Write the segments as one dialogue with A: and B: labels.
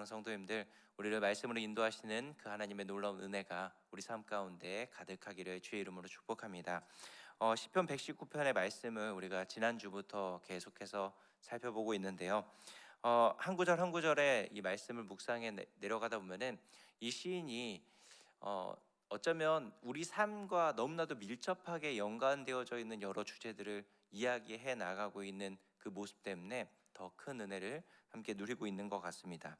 A: 성도님들, 우리를 말씀으로 인도하시는 그 하나님의 놀라운 은혜가 우리 삶 가운데 가득하기를 주의 이름으로 축복합니다. 시편 119편의 말씀을 우리가 지난주부터 계속해서 살펴보고 있는데요. 한 구절 한 구절의 이 말씀을 묵상해 내려가다 보면은 이 시인이 어쩌면 우리 삶과 너무나도 밀접하게 연관되어져 있는 여러 주제들을 이야기해 나가고 있는 그 모습 때문에 더 큰 은혜를 함께 누리고 있는 것 같습니다.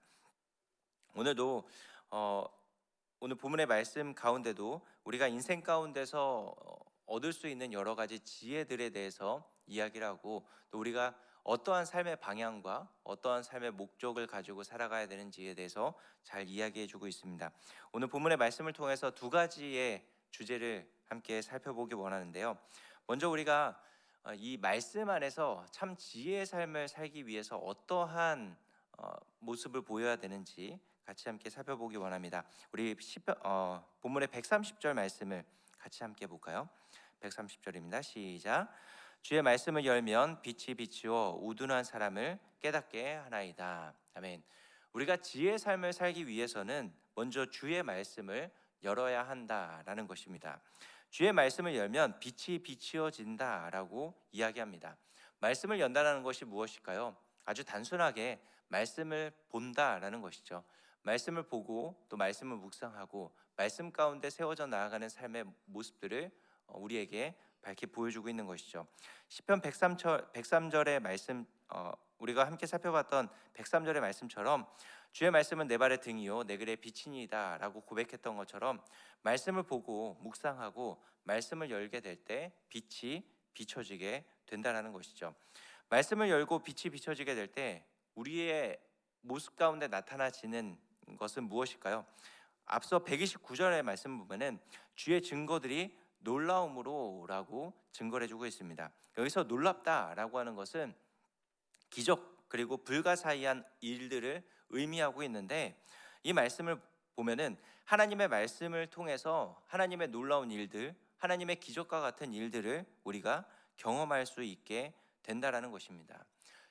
A: 오늘도 어, 오늘 본문의 말씀 가운데도 우리가 인생 가운데서 얻을 수 있는 여러 가지 지혜들에 대해서 이야기를 하고, 또 우리가 어떠한 삶의 방향과 어떠한 삶의 목적을 가지고 살아가야 되는지에 대해서 잘 이야기해 주고 있습니다. 오늘 본문의 말씀을 통해서 두 가지의 주제를 함께 살펴보기 원하는데요. 먼저 우리가 이 말씀 안에서 참 지혜의 삶을 살기 위해서 어떠한 모습을 보여야 되는지 같이 함께 살펴보기 원합니다. 우리 본문의 130절 말씀을 같이 함께 볼까요? 130절입니다. 시작. 주의 말씀을 열면 빛이 비추어 우둔한 사람을 깨닫게 하나이다. 아멘. 우리가 지혜의 삶을 살기 위해서는 먼저 주의 말씀을 열어야 한다라는 것입니다. 주의 말씀을 열면 빛이 비추어진다라고 이야기합니다. 말씀을 연다라는 것이 무엇일까요? 아주 단순하게 말씀을 본다라는 것이죠. 말씀을 보고 또 말씀을 묵상하고 말씀 가운데 세워져 나아가는 삶의 모습들을 우리에게 밝히 보여주고 있는 것이죠. 시편 103절의 말씀, 우리가 함께 살펴봤던 103절의 말씀처럼 주의 말씀은 내 발의 등이요 내 길의 빛이니이다 라고 고백했던 것처럼, 말씀을 보고 묵상하고 말씀을 열게 될 때 빛이 비춰지게 된다는 것이죠. 말씀을 열고 빛이 비춰지게 될 때 우리의 모습 가운데 나타나지는 것은 무엇일까요? 앞서 129절의 말씀 보면은 주의 증거들이 놀라움으로라고 증거를 해주고 있습니다. 여기서 놀랍다라고 하는 것은 기적 그리고 불가사의한 일들을 의미하고 있는데, 이 말씀을 보면은 하나님의 말씀을 통해서 하나님의 놀라운 일들, 하나님의 기적과 같은 일들을 우리가 경험할 수 있게 된다라는 것입니다.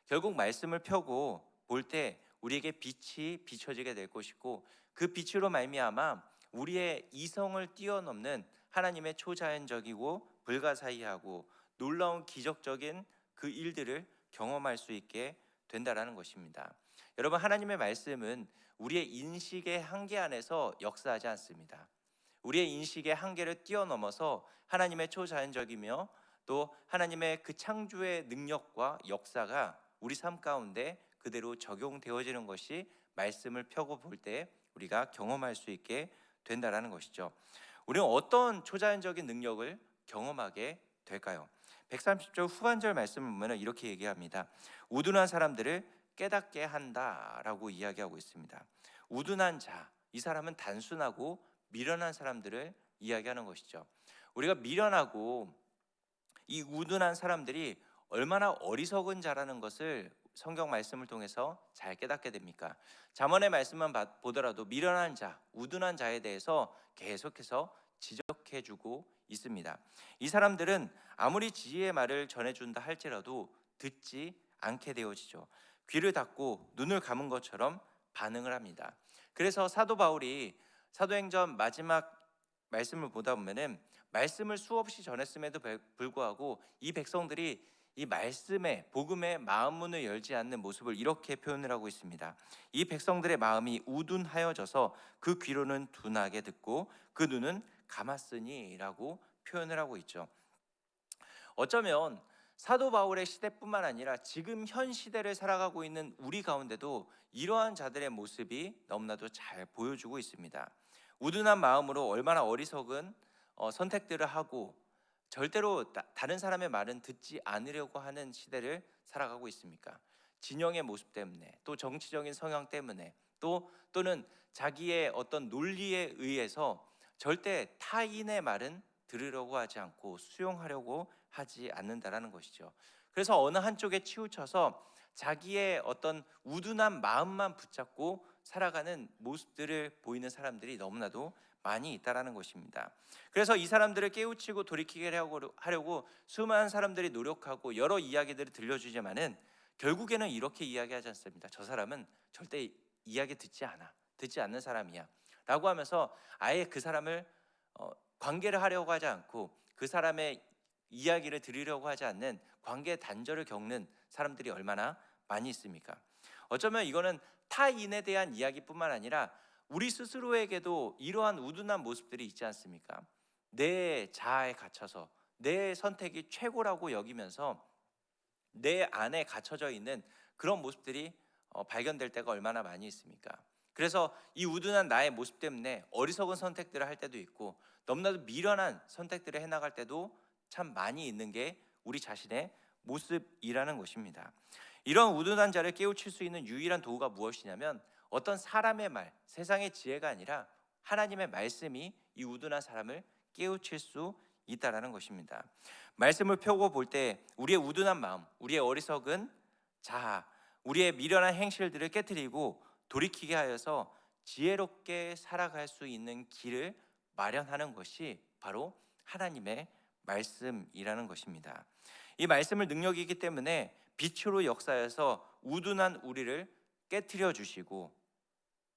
A: 결국 말씀을 펴고 볼 때 우리에게 빛이 비춰지게 될 것이고, 그 빛으로 말미암아 우리의 이성을 뛰어넘는 하나님의 초자연적이고 불가사의하고 놀라운 기적적인 그 일들을 경험할 수 있게 된다라는 것입니다. 여러분, 하나님의 말씀은 우리의 인식의 한계 안에서 역사하지 않습니다. 우리의 인식의 한계를 뛰어넘어서 하나님의 초자연적이며 또 하나님의 그 창조의 능력과 역사가 우리 삶 가운데 그대로 적용되어지는 것이 말씀을 펴고 볼 때 우리가 경험할 수 있게 된다라는 것이죠. 우리는 어떤 초자연적인 능력을 경험하게 될까요? 130절 후반절 말씀을 보면 이렇게 얘기합니다. 우둔한 사람들을 깨닫게 한다라고 이야기하고 있습니다. 우둔한 자, 이 사람은 단순하고 미련한 사람들을 이야기하는 것이죠. 우리가 미련하고 이 우둔한 사람들이 얼마나 어리석은 자라는 것을 성경 말씀을 통해서 잘 깨닫게 됩니까? 잠언의 말씀만 보더라도 미련한 자, 우둔한 자에 대해서 계속해서 지적해주고 있습니다. 이 사람들은 아무리 지혜의 말을 전해준다 할지라도 듣지 않게 되어지죠. 귀를 닫고 눈을 감은 것처럼 반응을 합니다. 그래서 사도 바울이 사도행전 마지막 말씀을 보다 보면은 말씀을 수없이 전했음에도 불구하고 이 백성들이 이 말씀에 복음의 마음 문을 열지 않는 모습을 이렇게 표현을 하고 있습니다. 이 백성들의 마음이 우둔하여져서 그 귀로는 둔하게 듣고 그 눈은 감았으니라고 표현을 하고 있죠. 어쩌면 사도 바울의 시대뿐만 아니라 지금 현 시대를 살아가고 있는 우리 가운데도 이러한 자들의 모습이 너무나도 잘 보여주고 있습니다. 우둔한 마음으로 얼마나 어리석은 선택들을 하고 절대로 다른 사람의 말은 듣지 않으려고 하는 시대를 살아가고 있습니까? 진영의 모습 때문에, 또 정치적인 성향 때문에, 또는 자기의 어떤 논리에 의해서 절대 타인의 말은 들으려고 하지 않고 수용하려고 하지 않는다라는 것이죠. 그래서 어느 한쪽에 치우쳐서 자기의 어떤 우둔한 마음만 붙잡고 살아가는 모습들을 보이는 사람들이 너무나도 많이 있다라는 것입니다. 그래서 이 사람들을 깨우치고 돌이키게 하려고 수많은 사람들이 노력하고 여러 이야기들을 들려주지만은 결국에는 이렇게 이야기하지 않습니다. 저 사람은 절대 이야기 듣지 않는 사람이야 라고 하면서 아예 그 사람을 관계를 하려고 하지 않고 그 사람의 이야기를 들으려고 하지 않는 관계 단절을 겪는 사람들이 얼마나 많이 있습니까? 어쩌면 이거는 타인에 대한 이야기뿐만 아니라 우리 스스로에게도 이러한 우둔한 모습들이 있지 않습니까? 내 자아에 갇혀서 내 선택이 최고라고 여기면서 내 안에 갇혀져 있는 그런 모습들이 발견될 때가 얼마나 많이 있습니까? 그래서 이 우둔한 나의 모습 때문에 어리석은 선택들을 할 때도 있고 너무나도 미련한 선택들을 해나갈 때도 참 많이 있는 게 우리 자신의 모습이라는 것입니다. 이런 우둔한 자를 깨우칠 수 있는 유일한 도구가 무엇이냐면 어떤 사람의 말, 세상의 지혜가 아니라 하나님의 말씀이 이 우둔한 사람을 깨우칠 수 있다라는 것입니다. 말씀을 펴고 볼 때 우리의 우둔한 마음, 우리의 어리석은 자아, 우리의 미련한 행실들을 깨트리고 돌이키게 하여서 지혜롭게 살아갈 수 있는 길을 마련하는 것이 바로 하나님의 말씀이라는 것입니다. 이 말씀을 능력이 있기 때문에 빛으로 역사해서 우둔한 우리를 깨트려 주시고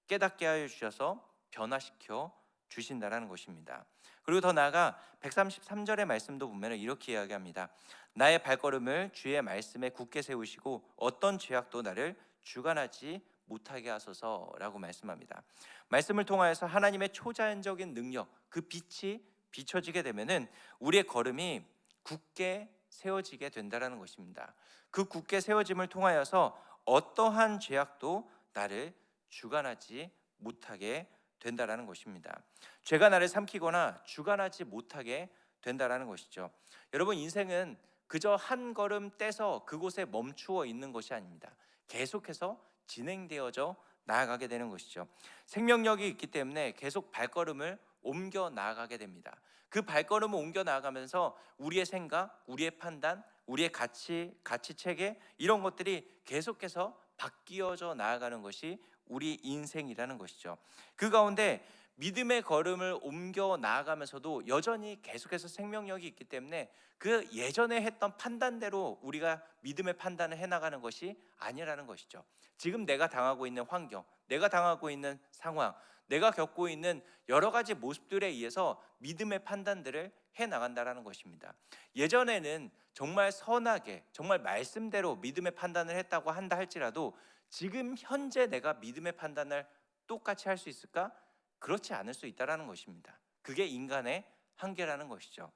A: 깨닫게 하여 주셔서 변화시켜 주신다라는 것입니다. 그리고 더 나아가 133절의 말씀도 보면 이렇게 이야기합니다. 나의 발걸음을 주의 말씀에 굳게 세우시고 어떤 죄악도 나를 주관하지 못하게 하소서라고 말씀합니다. 말씀을 통하여서 하나님의 초자연적인 능력, 그 빛이 비춰지게 되면은 우리의 걸음이 굳게 세워지게 된다라는 것입니다. 그 굳게 세워짐을 통하여서 어떠한 죄악도 나를 주관하지 못하게 된다라는 것입니다. 죄가 나를 삼키거나 주관하지 못하게 된다라는 것이죠. 여러분, 인생은 그저 한 걸음 떼서 그곳에 멈추어 있는 것이 아닙니다. 계속해서 진행되어져 나아가게 되는 것이죠. 생명력이 있기 때문에 계속 발걸음을 옮겨 나아가게 됩니다. 그 발걸음을 옮겨 나아가면서 우리의 생각, 우리의 판단, 우리의 가치 체계 이런 것들이 계속해서 바뀌어져 나아가는 것이 우리 인생이라는 것이죠. 그 가운데 믿음의 걸음을 옮겨 나아가면서도 여전히 계속해서 생명력이 있기 때문에 그 예전에 했던 판단대로 우리가 믿음의 판단을 해나가는 것이 아니라는 것이죠. 지금 내가 당하고 있는 환경, 내가 당하고 있는 상황, 내가 겪고 있는 여러 가지 모습들에 의해서 믿음의 판단들을 해나간다는 것입니다. 예전에는 정말 선하게, 정말 말씀대로 믿음의 판단을 했다고 한다 할지라도 지금 현재 내가 믿음의 판단을 똑같이 할 수 있을까? 그렇지 않을 수 있다는 것입니다. 그게 인간의 한계라는 것이죠.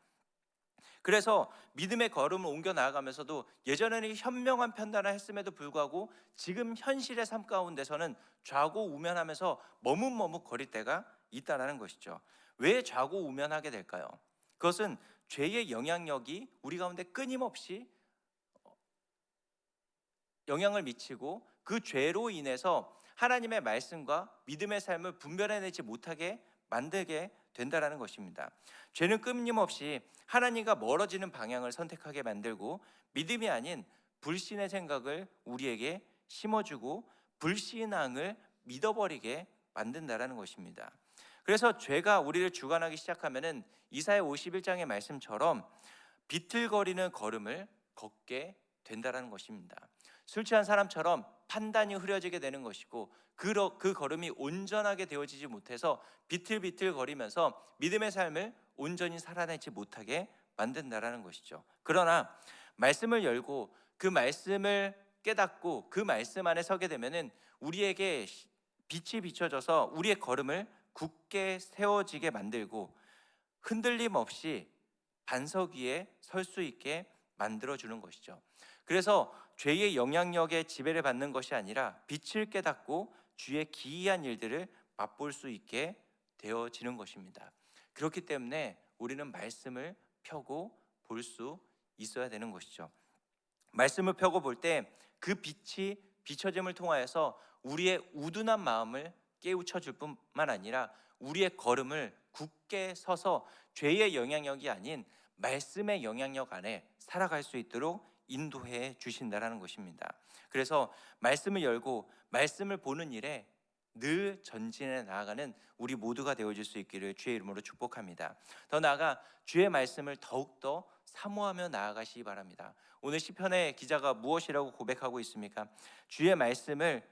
A: 그래서 믿음의 걸음을 옮겨 나아가면서도 예전에는 현명한 판단을 했음에도 불구하고 지금 현실의 삶 가운데서는 좌고우면하면서 머뭇머뭇거릴 때가 있다는 것이죠. 왜 좌고우면하게 될까요? 그것은 죄의 영향력이 우리 가운데 끊임없이 영향을 미치고 그 죄로 인해서 하나님의 말씀과 믿음의 삶을 분별해내지 못하게 만들게 된다는 것입니다. 죄는 끊임없이 하나님과 멀어지는 방향을 선택하게 만들고 믿음이 아닌 불신의 생각을 우리에게 심어주고 불신앙을 믿어버리게 만든다는 것입니다. 그래서 죄가 우리를 주관하기 시작하면은 이사야 51장의 말씀처럼 비틀거리는 걸음을 걷게 된다는 것입니다. 술 취한 사람처럼 판단이 흐려지게 되는 것이고 그 걸음이 온전하게 되어지지 못해서 비틀비틀거리면서 믿음의 삶을 온전히 살아내지 못하게 만든다는 것이죠. 그러나 말씀을 열고 그 말씀을 깨닫고 그 말씀 안에 서게 되면은 우리에게 빛이 비춰져서 우리의 걸음을 굳게 세워지게 만들고 흔들림 없이 반석 위에 설 수 있게 만들어주는 것이죠. 그래서 죄의 영향력에 지배를 받는 것이 아니라 빛을 깨닫고 주의 기이한 일들을 맛볼 수 있게 되어지는 것입니다. 그렇기 때문에 우리는 말씀을 펴고 볼 수 있어야 되는 것이죠. 말씀을 펴고 볼 때 그 빛이 비춰짐을 통하여서 우리의 우둔한 마음을 깨우쳐 줄 뿐만 아니라 우리의 걸음을 굳게 서서 죄의 영향력이 아닌 말씀의 영향력 안에 살아갈 수 있도록 인도해 주신다는 것입니다. 그래서 말씀을 열고 말씀을 보는 일에 늘 전진해 나아가는 우리 모두가 되어줄 수 있기를 주의 이름으로 축복합니다. 더 나아가 주의 말씀을 더욱더 사모하며 나아가시기 바랍니다. 오늘 시편의 기자가 무엇이라고 고백하고 있습니까? 주의 말씀을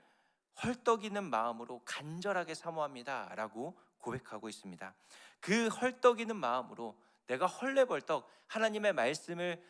A: 헐떡이는 마음으로 간절하게 사모합니다 라고 고백하고 있습니다. 그 헐떡이는 마음으로 내가 헐레벌떡 하나님의 말씀을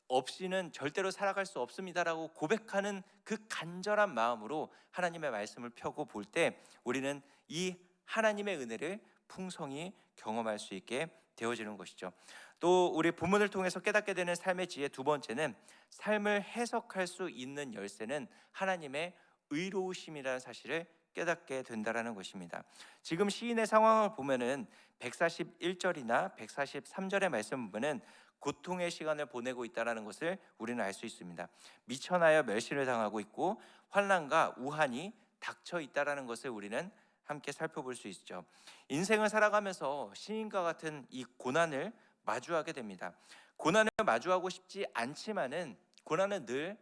A: 없이는 절대로 살아갈 수 없습니다라고 고백하는 그 간절한 마음으로 하나님의 말씀을 펴고 볼 때 우리는 이 하나님의 은혜를 풍성히 경험할 수 있게 되어지는 것이죠. 또 우리 본문을 통해서 깨닫게 되는 삶의 지혜 두 번째는, 삶을 해석할 수 있는 열쇠는 하나님의 의로우심이라는 사실을 깨닫게 된다라는 것입니다. 지금 시인의 상황을 보면은 141절이나 143절의 말씀 보면은 고통의 시간을 보내고 있다는 것을 우리는 알 수 있습니다. 미천하여 멸시를 당하고 있고 환난과 우한이 닥쳐 있다는 것을 우리는 함께 살펴볼 수 있죠. 인생을 살아가면서 시인과 같은 이 고난을 마주하게 됩니다. 고난을 마주하고 싶지 않지만은 고난은 늘,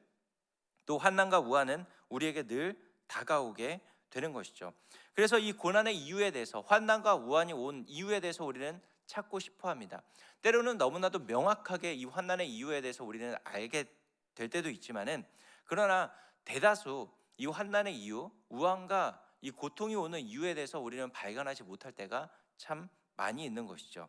A: 또 환난과 우한은 우리에게 늘 다가오게 되는 것이죠. 그래서 이 고난의 이유에 대해서, 환난과 우한이 온 이유에 대해서 우리는 찾고 싶어 합니다. 때로는 너무나도 명확하게 이 환난의 이유에 대해서 우리는 알게 될 때도 있지만은, 그러나 대다수 이 환난의 이유, 우한과 이 고통이 오는 이유에 대해서 우리는 발견하지 못할 때가 참 많이 있는 것이죠.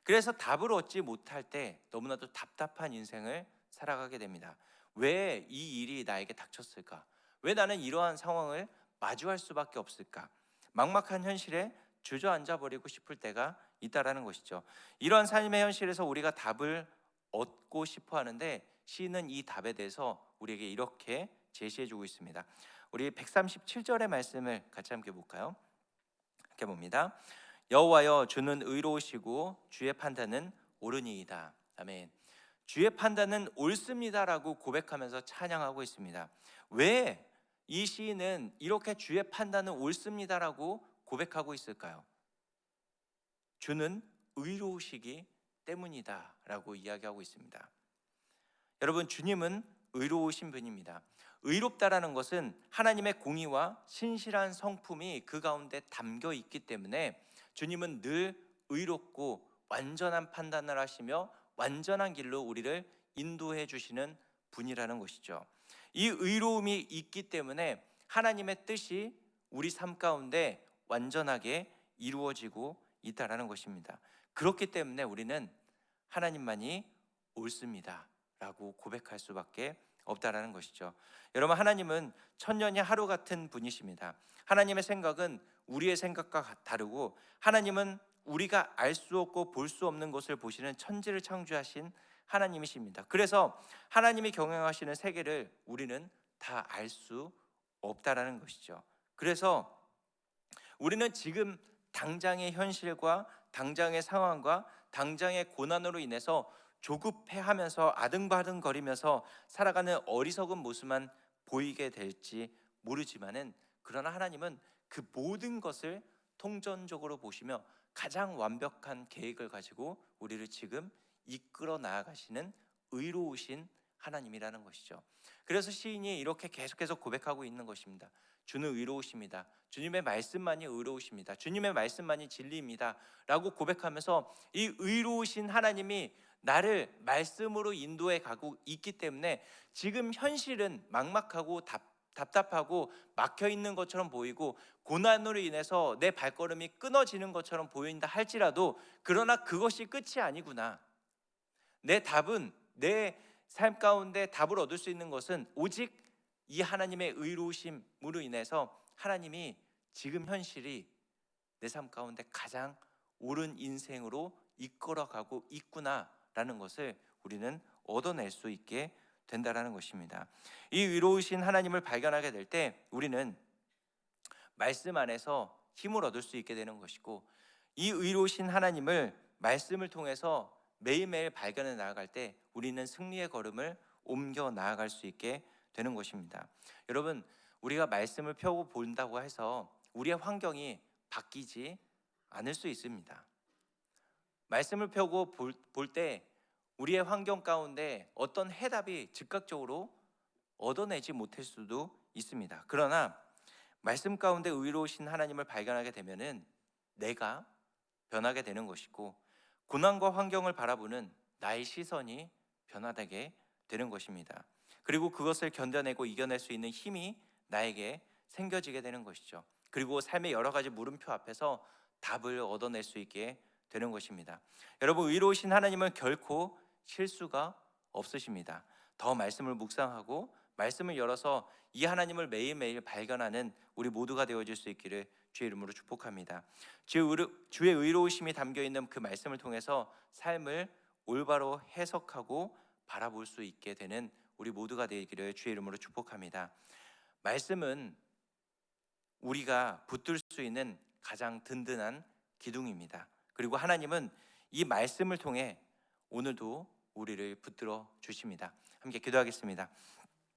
A: 그래서 답을 얻지 못할 때 너무나도 답답한 인생을 살아가게 됩니다. 왜 이 일이 나에게 닥쳤을까? 왜 나는 이러한 상황을 마주할 수밖에 없을까? 막막한 현실에 주저앉아 버리고 싶을 때가 있다라는 것이죠. 이러한 삶의 현실에서 우리가 답을 얻고 싶어 하는데, 시인은 이 답에 대해서 우리에게 이렇게 제시해주고 있습니다. 우리 137절의 말씀을 같이 함께 볼까요? 함께 봅니다. 여호와여, 주는 의로우시고 주의 판단은 옳으니이다. 아멘. 주의 판단은 옳습니다라고 고백하면서 찬양하고 있습니다. 왜 이 시인은 이렇게 주의 판단은 옳습니다라고 고백하고 있을까요? 주는 의로우시기 때문이다라고 이야기하고 있습니다. 여러분, 주님은 의로우신 분입니다. 의롭다라는 것은 하나님의 공의와 신실한 성품이 그 가운데 담겨 있기 때문에 주님은 늘 의롭고 완전한 판단을 하시며 완전한 길로 우리를 인도해 주시는 분이라는 것이죠. 이 의로움이 있기 때문에 하나님의 뜻이 우리 삶 가운데 완전하게 이루어지고 있다라는 것입니다. 그렇기 때문에 우리는 하나님만이 옳습니다 라고 고백할 수밖에 없다라는 것이죠. 여러분, 하나님은 천년이 하루 같은 분이십니다. 하나님의 생각은 우리의 생각과 다르고, 하나님은 우리가 알 수 없고 볼 수 없는 것을 보시는 천지를 창조하신 하나님이십니다. 그래서 하나님이 경영하시는 세계를 우리는 다 알 수 없다라는 것이죠. 그래서 우리는 지금 당장의 현실과 당장의 상황과 당장의 고난으로 인해서 조급해하면서 아등바등거리면서 살아가는 어리석은 모습만 보이게 될지 모르지만은, 그러나 하나님은 그 모든 것을 통전적으로 보시며 가장 완벽한 계획을 가지고 우리를 지금 이끌어 나아가시는 의로우신 하나님이라는 것이죠. 그래서 시인이 이렇게 계속해서 고백하고 있는 것입니다. 주는 의로우십니다. 주님의 말씀만이 의로우십니다. 주님의 말씀만이 진리입니다 라고 고백하면서 이 의로우신 하나님이 나를 말씀으로 인도해 가고 있기 때문에 지금 현실은 막막하고 답답하고 막혀 있는 것처럼 보이고 고난으로 인해서 내 발걸음이 끊어지는 것처럼 보인다 할지라도, 그러나 그것이 끝이 아니구나. 내 답은, 내 삶 가운데 답을 얻을 수 있는 것은 오직 이 하나님의 의로우심으로 인해서 하나님이 지금 현실이 내 삶 가운데 가장 옳은 인생으로 이끌어가고 있구나라는 것을 우리는 얻어낼 수 있게 된다라는 것입니다. 이 의로우신 하나님을 발견하게 될 때 우리는 말씀 안에서 힘을 얻을 수 있게 되는 것이고, 이 의로우신 하나님을 말씀을 통해서 매일매일 발견해 나아갈 때 우리는 승리의 걸음을 옮겨 나아갈 수 있게 되는 것입니다. 여러분, 우리가 말씀을 펴고 본다고 해서 우리의 환경이 바뀌지 않을 수 있습니다. 말씀을 펴고 볼 때 우리의 환경 가운데 어떤 해답이 즉각적으로 얻어내지 못할 수도 있습니다. 그러나 말씀 가운데 의로우신 하나님을 발견하게 되면은 내가 변하게 되는 것이고, 고난과 환경을 바라보는 나의 시선이 변화되게 되는 것입니다. 그리고 그것을 견뎌내고 이겨낼 수 있는 힘이 나에게 생겨지게 되는 것이죠. 그리고 삶의 여러 가지 물음표 앞에서 답을 얻어낼 수 있게 되는 것입니다. 여러분, 의로우신 하나님은 결코 실수가 없으십니다. 더 말씀을 묵상하고 말씀을 열어서 이 하나님을 매일매일 발견하는 우리 모두가 되어질 수 있기를 주의 이름으로 축복합니다. 주의 의로우심이 담겨 있는 그 말씀을 통해서 삶을 올바로 해석하고 바라볼 수 있게 되는 우리 모두가 되기를 주의 이름으로 축복합니다. 말씀은 우리가 붙들 수 있는 가장 든든한 기둥입니다. 그리고 하나님은 이 말씀을 통해 오늘도 우리를 붙들어 주십니다. 함께 기도하겠습니다.